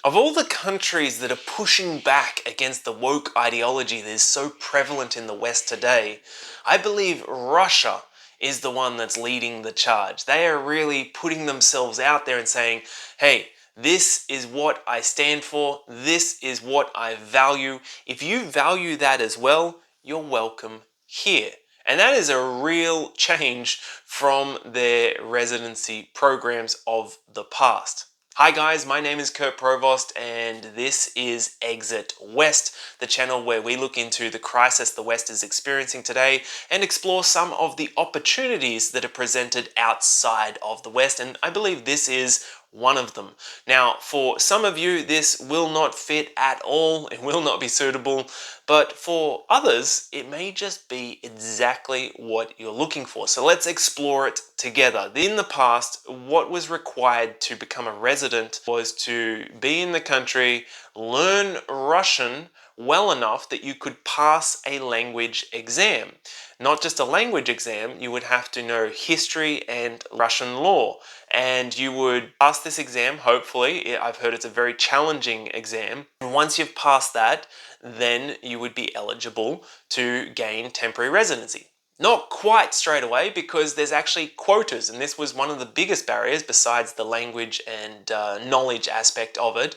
Of all the countries that are pushing back against the woke ideology that is so prevalent in the West today, I believe Russia is the one that's leading the charge. They are really putting themselves out there and saying, hey, this is what I stand for, this is what I value. If you value that as well, you're welcome here. And that is a real change from their residency programs of the past. Hi guys, my name is Kurt Provost and this is Exit West, the channel where we look into the crisis the West is experiencing today and explore some of the opportunities that are presented outside of the West, and I believe this is one of them. Now, for some of you, this will not fit at all, it will not be suitable, but for others, it may just be exactly what you're looking for. So let's explore it together. In the past, what was required to become a resident was to be in the country, learn Russian well enough that you could pass a language exam. Not just a language exam, you would have to know history and Russian law. And you would pass this exam, hopefully. I've heard it's a very challenging exam. And once you've passed that, then you would be eligible to gain temporary residency. Not quite straight away, because there's actually quotas, and this was one of the biggest barriers besides the language and knowledge aspect of it.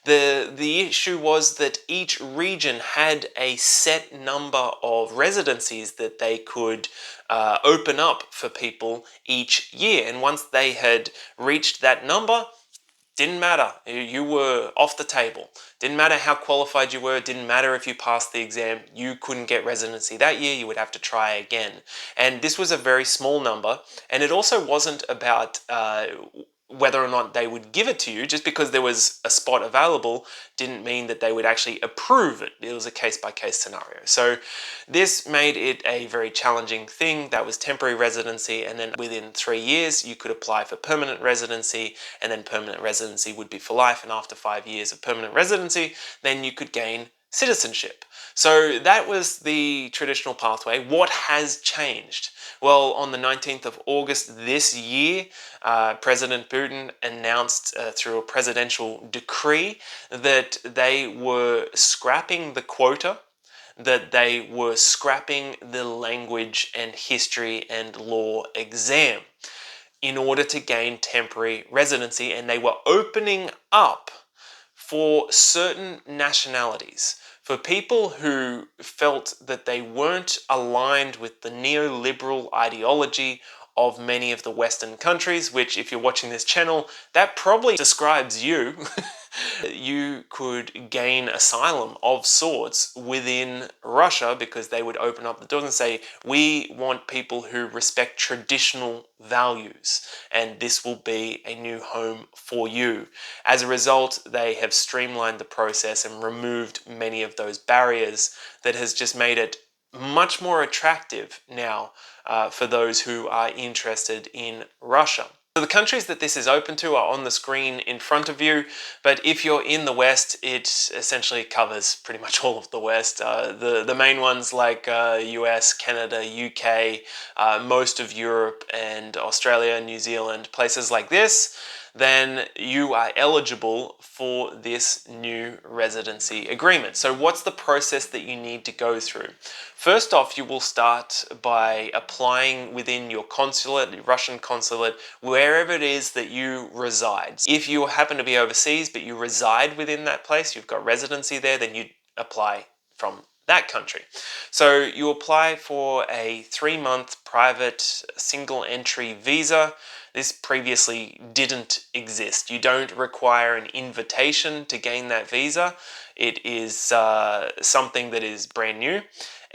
The issue was that each region had a set number of residencies that they could open up for people each year, and once they had reached that number, didn't matter. You were off the table. Didn't matter how qualified you were. Didn't matter if you passed the exam. You couldn't get residency that year. You would have to try again. And this was a very small number. And it also wasn't about whether or not they would give it to you. Just because there was a spot available didn't mean that they would actually approve it. It was a case-by-case scenario. So this made it a very challenging thing. That was temporary residency, and then within 3 years you could apply for permanent residency, and then permanent residency would be for life, and after 5 years of permanent residency then you could gain citizenship. So that was the traditional pathway. What has changed? Well, on the 19th of August this year, President Putin announced through a presidential decree that they were scrapping the quota, that they were scrapping the language and history and law exam in order to gain temporary residency, and they were opening up for certain nationalities, for people who felt that they weren't aligned with the neoliberal ideology of many of the Western countries, which, if you're watching this channel, that probably describes you. You could gain asylum of sorts within Russia, because they would open up the doors and say, we want people who respect traditional values, and this will be a new home for you. As a result, they have streamlined the process and removed many of those barriers that has just made it much more attractive now for those who are interested in Russia. So the countries that this is open to are on the screen in front of you, but if you're in the West, it essentially covers pretty much all of the West. The main ones like US, Canada, UK, most of Europe and Australia, New Zealand, places like this, then you are eligible for this new residency agreement. So what's the process that you need to go through? First off, you will start by applying within your consulate, your Russian consulate, wherever it is that you reside. If you happen to be overseas but you reside within that place, you've got residency there, then you apply from that country. So you apply for a 3-month private single entry visa. This previously didn't exist. You don't require an invitation to gain that visa. It is something that is brand new.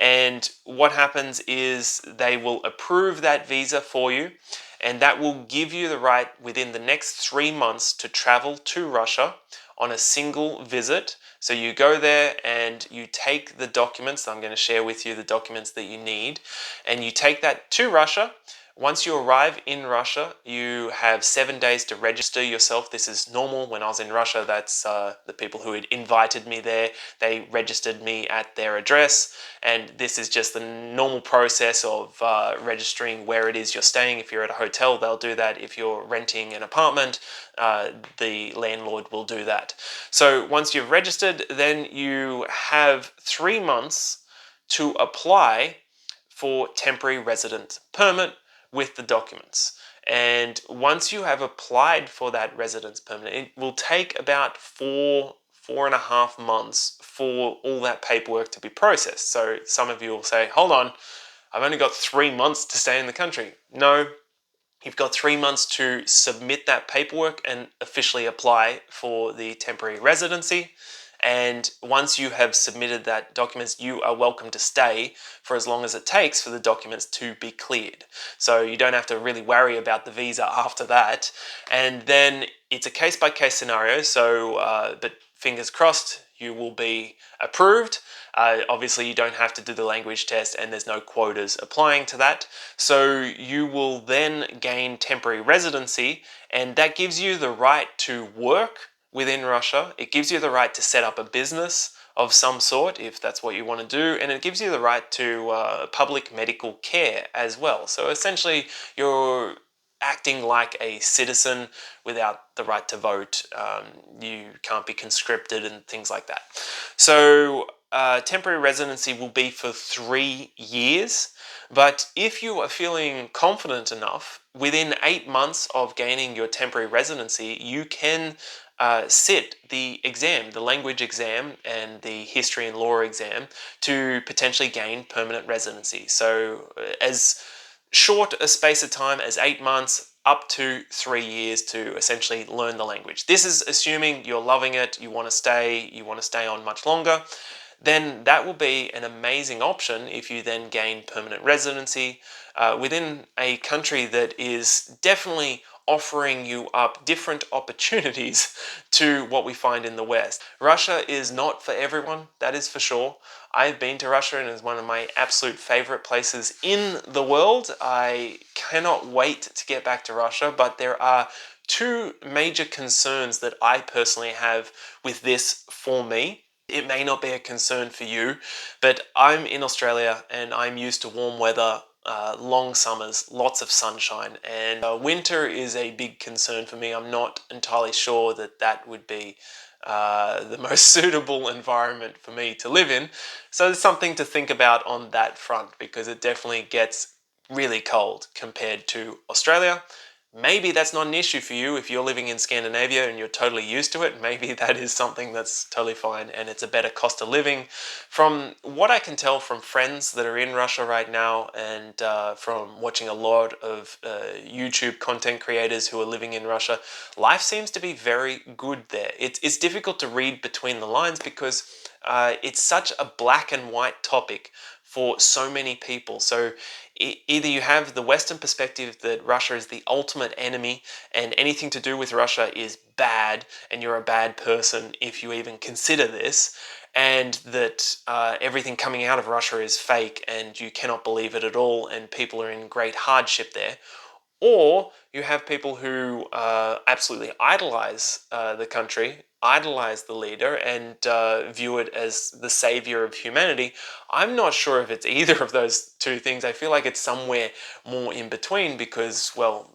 And what happens is they will approve that visa for you, and that will give you the right within the next 3 months to travel to Russia on a single visit. So you go there and you take the documents. I'm going to share with you the documents that you need, and you take that to Russia. Once you arrive in Russia, you have 7 days to register yourself. This is normal. When I was in Russia, that's the people who had invited me there. They registered me at their address, and this is just the normal process of registering where it is you're staying. If you're at a hotel, they'll do that. If you're renting an apartment, the landlord will do that. So once you've registered, then you have 3 months to apply for temporary resident permit with the documents. And once you have applied for that residence permit, it will take about 4.5 months for all that paperwork to be processed. So some of you will say, hold on, I've only got 3 months to stay in the country. No, you've got 3 months to submit that paperwork and officially apply for the temporary residency. And once you have submitted that documents, you are welcome to stay for as long as it takes for the documents to be cleared. So you don't have to really worry about the visa after that. And then it's a case-by-case scenario. So, but fingers crossed, you will be approved. Obviously, you don't have to do the language test, and there's no quotas applying to that. So you will then gain temporary residency, and that gives you the right to work within Russia. It gives you the right to set up a business of some sort if that's what you want to do, and it gives you the right to public medical care as well. So essentially, you're acting like a citizen without the right to vote. You can't be conscripted and things like that. So temporary residency will be for 3 years. But if you are feeling confident enough, within 8 months of gaining your temporary residency, you can sit the exam, the language exam and the history and law exam, to potentially gain permanent residency. So as short a space of time as 8 months up to 3 years to essentially learn the language. This is assuming you're loving it, you want to stay on much longer. Then that will be an amazing option if you then gain permanent residency within a country that is definitely offering you up different opportunities to what we find in the West. Russia is not for everyone, that is for sure. I've been to Russia and it's one of my absolute favorite places in the world. I cannot wait to get back to Russia, but there are two major concerns that I personally have with this for me. It may not be a concern for you, but I'm in Australia and I'm used to warm weather, long summers, lots of sunshine, and winter is a big concern for me. I'm not entirely sure that that would be the most suitable environment for me to live in. So there's something to think about on that front, because it definitely gets really cold compared to Australia. Maybe that's not an issue for you if you're living in Scandinavia and you're totally used to it. Maybe that is something that's totally fine and it's a better cost of living. From what I can tell from friends that are in Russia right now, and from watching a lot of YouTube content creators who are living in Russia, life seems to be very good there. It's difficult to read between the lines because it's such a black and white topic for so many people. So either you have the Western perspective that Russia is the ultimate enemy and anything to do with Russia is bad and you're a bad person if you even consider this, and that everything coming out of Russia is fake and you cannot believe it at all and people are in great hardship there. Or you have people who absolutely idolize the country, idolize the leader, and view it as the savior of humanity. I'm not sure if it's either of those two things. I feel like it's somewhere more in between because, well,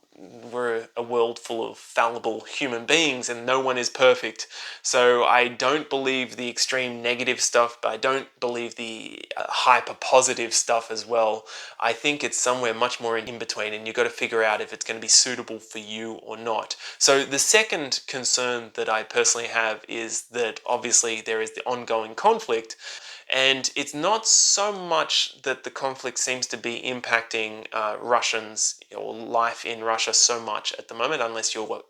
we're a world full of fallible human beings and no one is perfect. So I don't believe the extreme negative stuff, but I don't believe the hyper positive stuff as well. I think it's somewhere much more in between, and you've got to figure out if it's going to be suitable for you or not. So the second concern that I personally have is that obviously there is the ongoing conflict. And it's not so much that the conflict seems to be impacting Russians or life in Russia so much at the moment, unless you're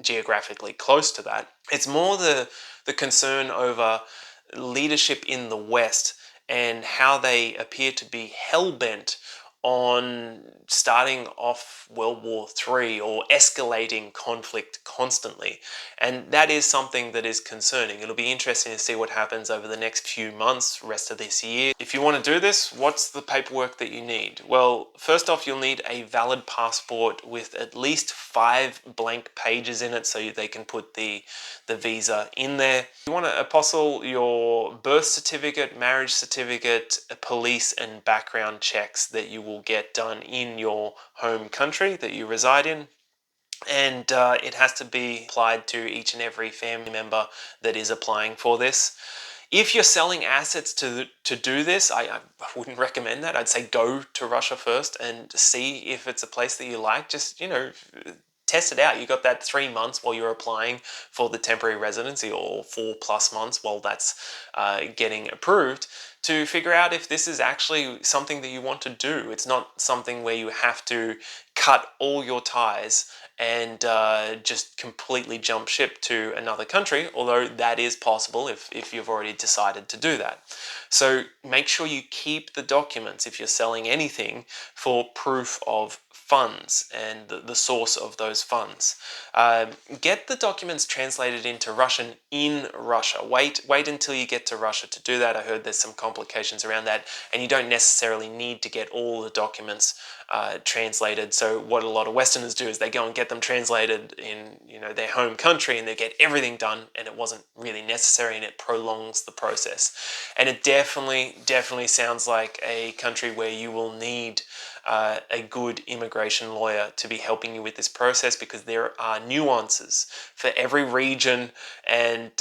geographically close to that. It's more the concern over leadership in the West and how they appear to be hell-bent on starting off World War III or escalating conflict constantly. And that is something that is concerning. It'll be interesting to see what happens over the next few months, rest of this year. If you want to do this, what's the paperwork that you need? Well, first off, you'll need a valid passport with at least 5 blank pages in it so they can put the visa in there. You want to apostle your birth certificate, marriage certificate, police and background checks that you will get done in your home country that you reside in. And it has to be applied to each and every family member that is applying for this. If you're selling assets to do this, I wouldn't recommend that. I'd say go to Russia first and see if it's a place that you like. Just, test it out. You got that 3 months while you're applying for the temporary residency, or 4+ months while that's getting approved, to figure out if this is actually something that you want to do. It's not something where you have to cut all your ties and just completely jump ship to another country, although that is possible if you've already decided to do that. So make sure you keep the documents if you're selling anything for proof of funds and the source of those funds. Get the documents translated into Russian in Russia. Wait until you get to Russia to do that. I heard there's some complications around that, and you don't necessarily need to get all the documents translated. So what a lot of Westerners do is they go and get them translated in their home country, and they get everything done, and it wasn't really necessary, and it prolongs the process. And it definitely sounds like a country where you will need a good immigration lawyer to be helping you with this process, because there are nuances for every region, and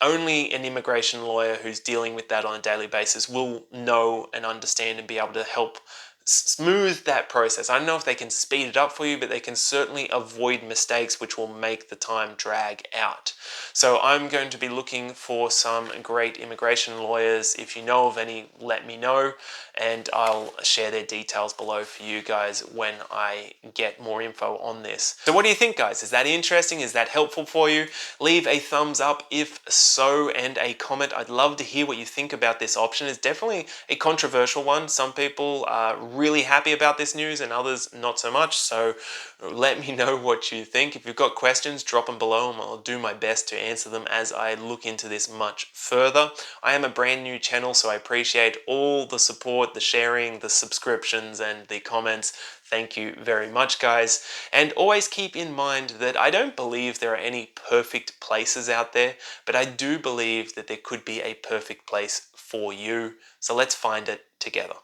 only an immigration lawyer who's dealing with that on a daily basis will know and understand and be able to help smooth that process. I don't know if they can speed it up for you, but they can certainly avoid mistakes which will make the time drag out. So I'm going to be looking for some great immigration lawyers. If you know of any, let me know, and I'll share their details below for you guys when I get more info on this. So what do you think, guys? Is that interesting? Is that helpful for you? Leave a thumbs up if so, and a comment. I'd love to hear what you think about this option. It's definitely a controversial one. Some people are really happy about this news and others not so much. So let me know what you think. If you've got questions, drop them below and I'll do my best to answer them as I look into this much further. I am a brand new channel, so I appreciate all the support, the sharing, the subscriptions, and the comments. Thank you very much, guys. And always keep in mind that I don't believe there are any perfect places out there, but I do believe that there could be a perfect place for you. So let's find it together.